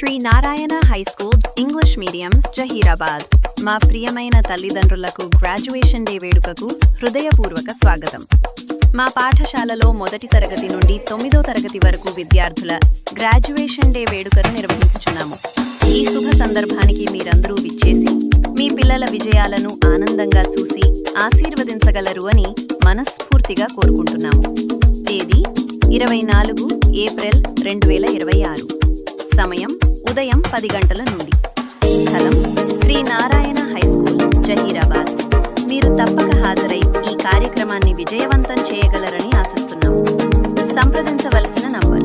Shri Narayana high school English medium Zaheerabad. మా ప్రియమైన తల్లిదండ్రులకు గ్రాడ్యుయేషన్ డే వేడుకకు హృదయపూర్వక స్వాగతం. మా పాఠశాలలో మొదటి తరగతి నుండి 9వ తరగతి వరకు విద్యార్థుల గ్రాడ్యుయేషన్ డే వేడుకను నిర్వహించుచున్నాము. ఈ శుభ సందర్భానికి మీరందరూ విచ్చేసి మీ పిల్లల విజయాలను ఆనందంగా చూసి ఆశీర్వదించగలరు అని మనస్ఫూర్తిగా కోరుకుంటున్నాము. తేదీ 24 ఏప్రిల్ 2026. సమయం ఉదయం 10 గంటల నుండి. స్థలం శ్రీ నారాయణ హై స్కూల్ జహీరాబాద్. మీరు తప్పక హాజరై ఈ కార్యక్రమాన్ని విజయవంతం చేయగలరని ఆశిస్తున్నాం. సంప్రదించవలసిన నంబర్